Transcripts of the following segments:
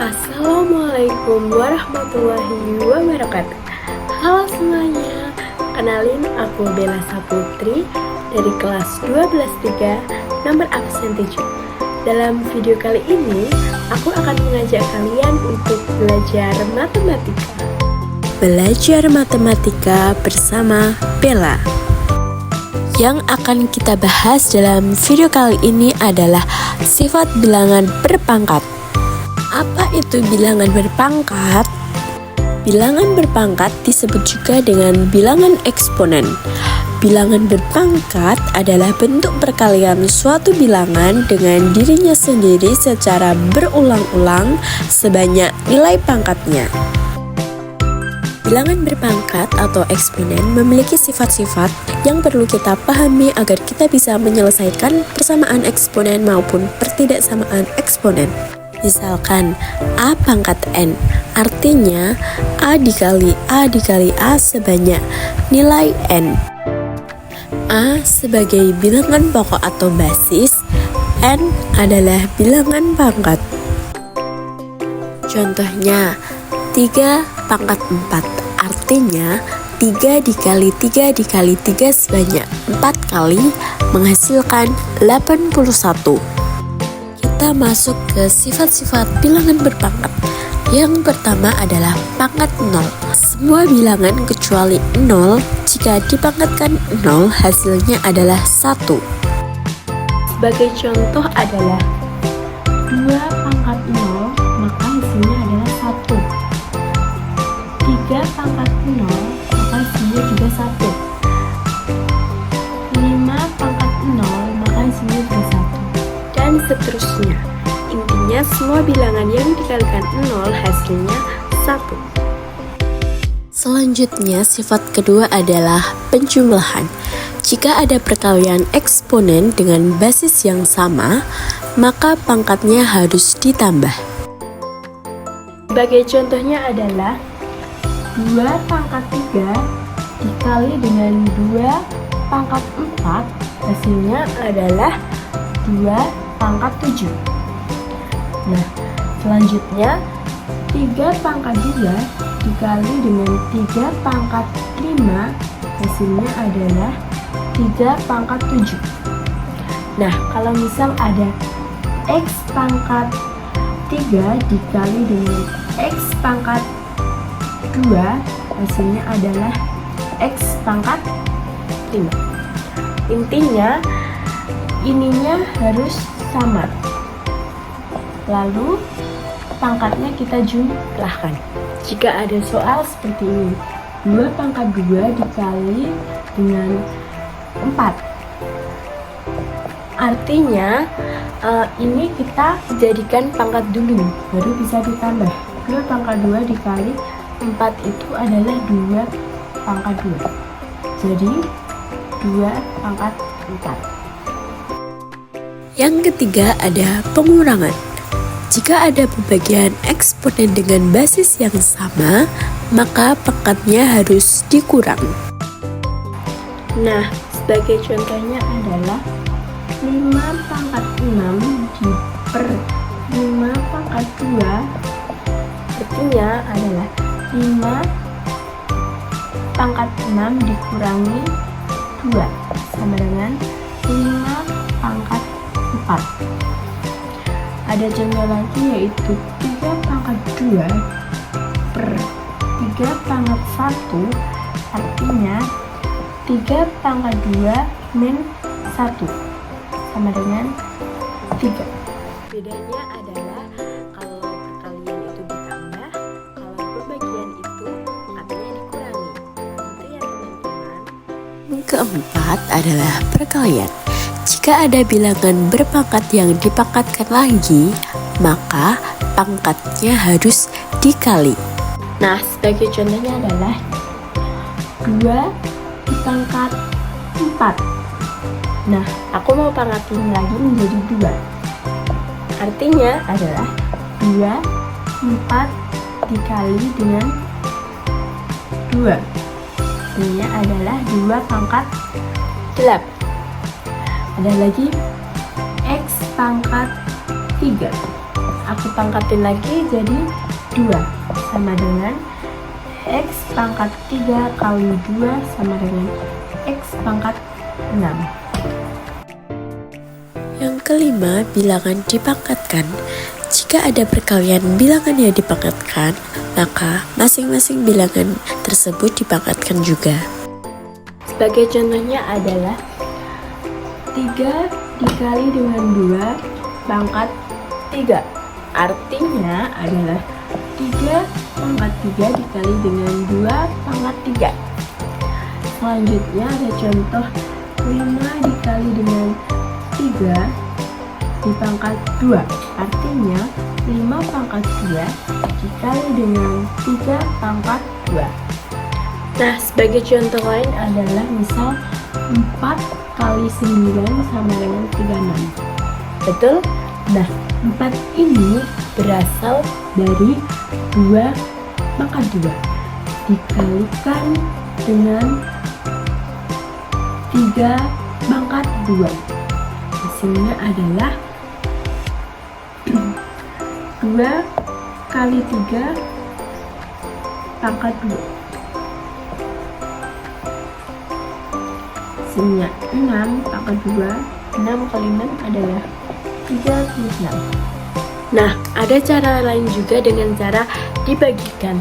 Assalamualaikum warahmatullahi wabarakatuh. Halo semuanya, kenalin aku Bella Saputri dari kelas 12-3 nomor absen 7. Dalam video kali ini, aku akan mengajak kalian untuk belajar matematika. Belajar matematika bersama Bella. Yang akan kita bahas dalam video kali ini adalah sifat bilangan berpangkat. Apa itu bilangan berpangkat? Bilangan berpangkat disebut juga dengan bilangan eksponen. Bilangan berpangkat adalah bentuk perkalian suatu bilangan dengan dirinya sendiri secara berulang-ulang sebanyak nilai pangkatnya. Bilangan berpangkat atau eksponen memiliki sifat-sifat yang perlu kita pahami agar kita bisa menyelesaikan persamaan eksponen maupun pertidaksamaan eksponen. Misalkan A pangkat N, artinya A dikali A sebanyak nilai N. A sebagai bilangan pokok atau basis, N adalah bilangan pangkat. Contohnya, 3 pangkat 4, artinya 3 dikali 3 sebanyak 4 kali menghasilkan 81. Kita masuk ke sifat-sifat bilangan berpangkat. Yang pertama adalah pangkat 0. Semua bilangan kecuali 0 jika dipangkatkan 0 hasilnya adalah 1. Sebagai contoh adalah 2 pangkat 0 maka hasilnya adalah 1. 3 pangkat 0 maka hasilnya juga 1. 5 pangkat 0 maka hasilnya juga 1. Dan seterusnya. Intinya semua bilangan yang dikalikan 0 hasilnya 1. Selanjutnya sifat kedua adalah penjumlahan. Jika ada perkalian eksponen dengan basis yang sama, maka pangkatnya harus ditambah. Sebagai contohnya adalah 2 pangkat 3 dikali dengan 2 pangkat 4 hasilnya adalah 2 pangkat 7. Nah, selanjutnya 3 pangkat 2 dikali dengan 3 pangkat 5 hasilnya adalah 3 pangkat 7. Nah, kalau misal ada X pangkat 3 dikali dengan X pangkat 2 hasilnya adalah X pangkat 5. Intinya ininya harus sama. Lalu pangkatnya kita jumlahkan. Jika ada soal seperti ini, 2 pangkat 2 dikali dengan 4. Artinya ini kita jadikan pangkat dulu, baru bisa ditambah. 2 pangkat 2 dikali 4 itu adalah 2 pangkat 2. Jadi 2 pangkat 4. Yang ketiga ada pengurangan. Jika ada pembagian eksponen dengan basis yang sama, maka pangkatnya harus dikurang. Nah, sebagai contohnya adalah 5 pangkat 6 per 5 pangkat 2, artinya adalah 5 pangkat 6 dikurangi 2 sama dengan 5 pangkat 4. Ada contoh lagi yaitu 3 pangkat 2 per 3 pangkat 1, artinya 3 pangkat 2 min 1 sama dengan 3. Bedanya adalah kalau perkalian itu ditambah, kalau pembagian itu pangkatnya dikurangi. Itu ya teman-teman. Yang keempat adalah perkalian. Jika ada bilangan berpangkat yang dipangkatkan lagi, maka pangkatnya harus dikali. Nah, sebagai contohnya adalah 2 dipangkat 4. Nah, aku mau pangkatin lagi menjadi 2. Artinya adalah 2, 4 dikali dengan 2. Ini adalah 2 pangkat 8. Ada lagi X pangkat 3. aku pangkatin lagi jadi 2 sama dengan X pangkat 3 kali 2 sama dengan X pangkat 6. Yang kelima, bilangan dipangkatkan. Jika ada perkalian bilangan yang dipangkatkan, maka masing-masing bilangan tersebut dipangkatkan juga. Sebagai contohnya adalah 3 dikali dengan 2 pangkat 3. Artinya adalah 3 pangkat 3 dikali dengan 2 pangkat 3. Selanjutnya ada contoh 5 dikali dengan 3 dipangkat 2. Artinya 5 pangkat 2 dikali dengan 3 pangkat 2. Nah, sebagai contoh lain adalah misal 4 kali 9 sama dengan 36. Betul? Nah, 4 ini berasal dari 2 pangkat 2 dikalikan dengan 3 pangkat 2. Hasilnya adalah 2 kali 3 pangkat 2. Hasilnya 6 pangkat 2. 6 kali 6 adalah 36. Nah, ada cara lain juga dengan cara dibagikan,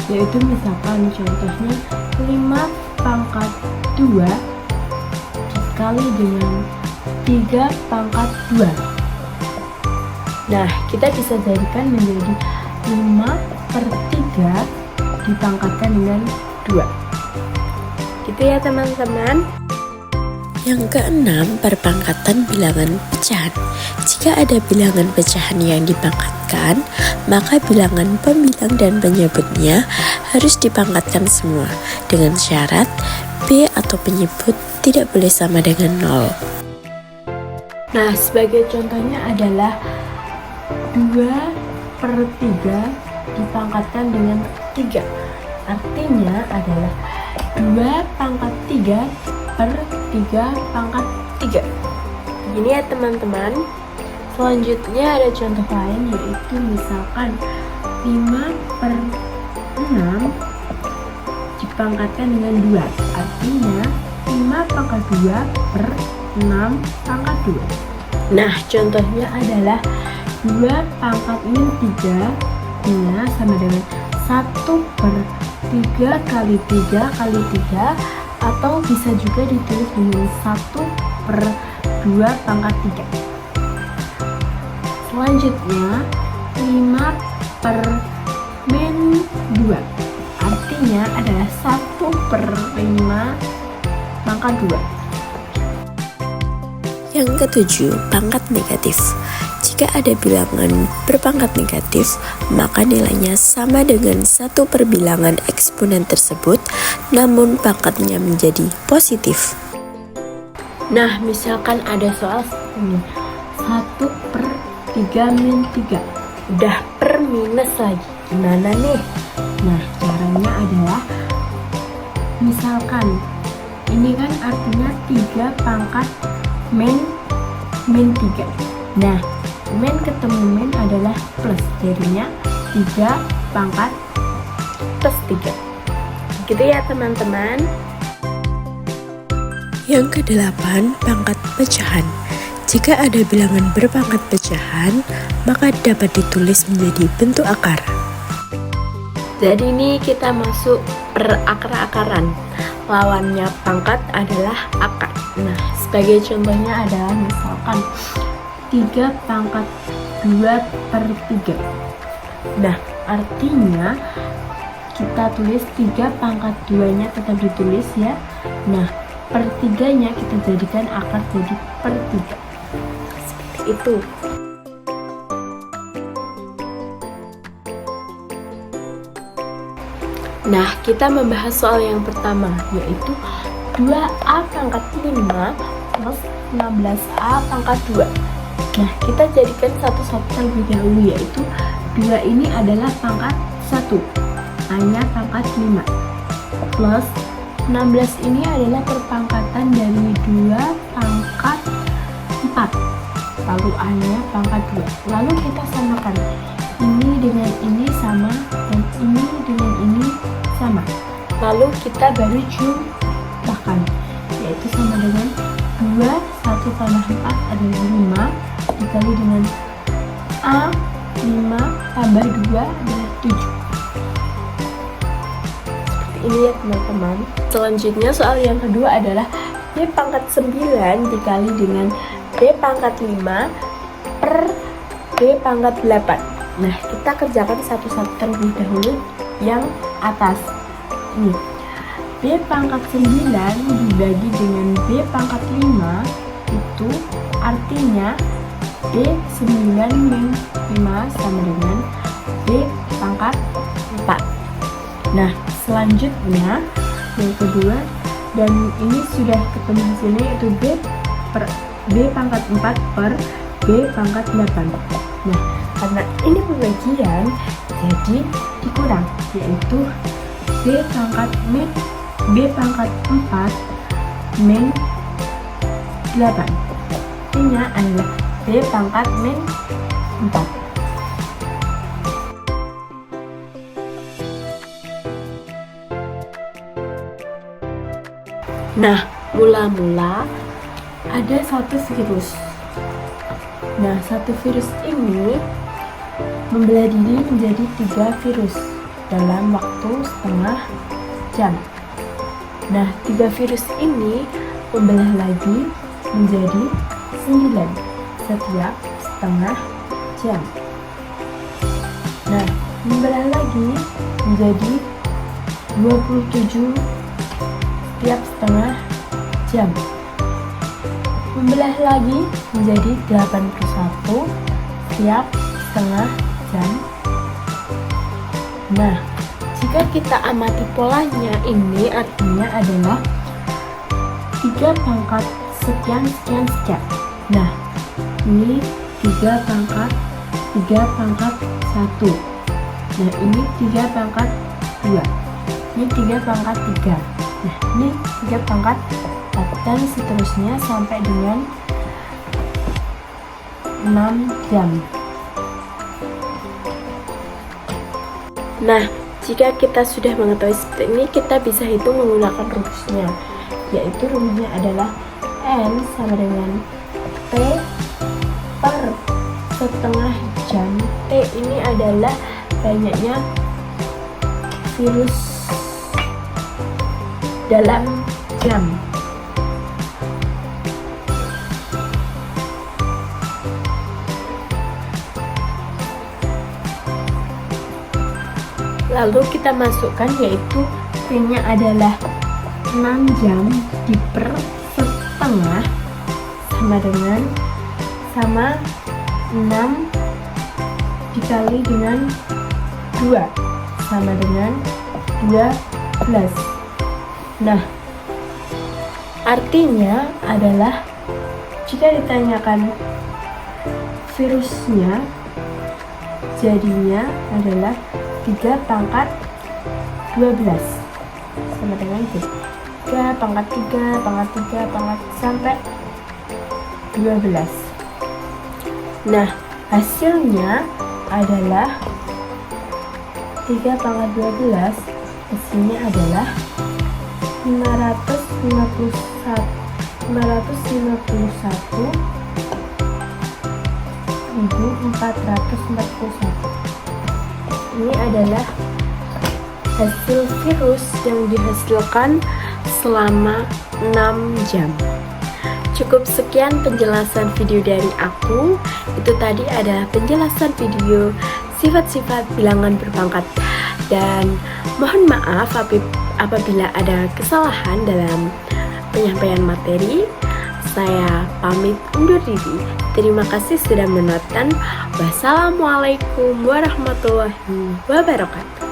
yaitu misalkan contohnya 5 pangkat 2 dikali dengan 3 pangkat 2. Nah, kita bisa jadikan menjadi 5/3 dipangkatkan dengan 2. Gitu ya teman-teman. Yang keenam, perpangkatan bilangan pecahan. Jika ada bilangan pecahan yang dipangkatkan, maka bilangan pembilang dan penyebutnya harus dipangkatkan semua, dengan syarat B atau penyebut tidak boleh sama dengan 0. Nah, sebagai contohnya adalah 2/3 dipangkatkan dengan 3. Artinya adalah 2 pangkat 3 per 3 pangkat 3. Begini ya teman-teman. Selanjutnya ada contoh lain, yaitu misalkan 5/6 dipangkatkan dengan 2. Artinya 5 pangkat 2 per 6 pangkat 2. Nah, contohnya adalah 2 pangkat min 3 nya sama dengan 1/3 kali 3 kali 3, atau bisa juga ditulis dengan 1/2 pangkat 3. Selanjutnya 5/-2, artinya adalah 1/5 pangkat 2. Yang ketujuh, pangkat negatif. Jika ada bilangan berpangkat negatif, maka nilainya sama dengan 1 per bilangan eksponen tersebut, namun pangkatnya menjadi positif. Nah, misalkan ada soal seperti ini, 1/3 min 3. Udah per minus lagi. Gimana nih? Nah, caranya adalah misalkan ini kan artinya 3 pangkat min 3. Nah, min ketemu min adalah plus, jadinya 3 pangkat plus 3. Gitu ya teman-teman. Yang kedelapan, pangkat pecahan. Jika ada bilangan berpangkat pecahan, maka dapat ditulis menjadi bentuk akar. Jadi ini kita masuk per akar-akaran. Lawannya pangkat adalah akar. Nah, sebagai contohnya adalah misalkan 3 pangkat 2/3. Nah, artinya kita tulis 3 pangkat 2 nya tetap ditulis ya. Nah, per 3 nya kita jadikan akar jadi per 3. Seperti itu. Nah, kita membahas soal yang pertama, yaitu 2A pangkat 5 plus 16A pangkat 2. Nah, kita jadikan satu-satu terlebih dahulu, yaitu 2 ini adalah pangkat 1, A-nya pangkat 5, plus 16 ini adalah perpangkatan dari 2 pangkat 4. lalu A-nya pangkat 2. Lalu kita samakan, ini dengan ini sama, dan ini dengan ini sama. Lalu kita baru jumlahkan, yaitu sama dengan 2, 1 tambah 4 adalah 5, dikali dengan A, 5 tambah 2 adalah 7. Seperti ini ya teman-teman. Selanjutnya soal yang kedua adalah B pangkat 9 dikali dengan B pangkat 5 per B pangkat 8. Nah, kita kerjakan satu-satu terlebih dahulu yang atas. Ini B pangkat 9 dibagi dengan B pangkat 5, itu artinya B 9 min 5 sama dengan B pangkat 4. Nah, selanjutnya yang kedua, dan ini sudah ketemu hasilnya, yaitu B pangkat 4 per B pangkat 8. Nah, karena ini pembagian, jadi dikurang, yaitu B pangkat 4 min 8. Artinya adalah B pangkat min 4. Nah, mula-mula ada satu virus. Nah, satu virus ini membelah diri menjadi 3 virus dalam waktu setengah jam. Nah, 3 virus ini membelah lagi menjadi 9 setiap setengah jam. Nah, membelah lagi menjadi 27 setiap setengah jam. Membelah lagi menjadi 81 setiap setengah jam. Nah, jika kita amati polanya, ini artinya adalah 3 pangkat sekian sekian sekian. Nah, ini 3 pangkat 1. Nah, ini 3 pangkat 2. Ini 3 pangkat 3. Nah, ini 3 pangkat 4, dan seterusnya sampai dengan 6 jam. Nah, jika kita sudah mengetahui seperti ini, kita bisa hitung menggunakan rumusnya, yaitu rumusnya adalah N sama dengan T per setengah jam. T ini adalah banyaknya virus dalam jam. Lalu kita masukkan, yaitu T-nya adalah 6 jam diper setengah sama dengan 6 dikali dengan 2 sama dengan 12. Nah, artinya adalah jika ditanyakan virusnya, jadinya adalah 3 pangkat 12 sama dengan itu. 3 pangkat 3 pangkat 3 pangkat sampai 12. Nah, hasilnya adalah 3 pangkat 12, hasilnya adalah 551.441. Ini adalah hasil virus yang dihasilkan selama 6 jam. Cukup sekian penjelasan video dari aku. Itu tadi ada penjelasan video sifat-sifat bilangan berpangkat. Dan mohon maaf apabila ada kesalahan dalam penyampaian materi. Saya pamit undur diri. Terima kasih sudah menonton. Wassalamualaikum warahmatullahi wabarakatuh.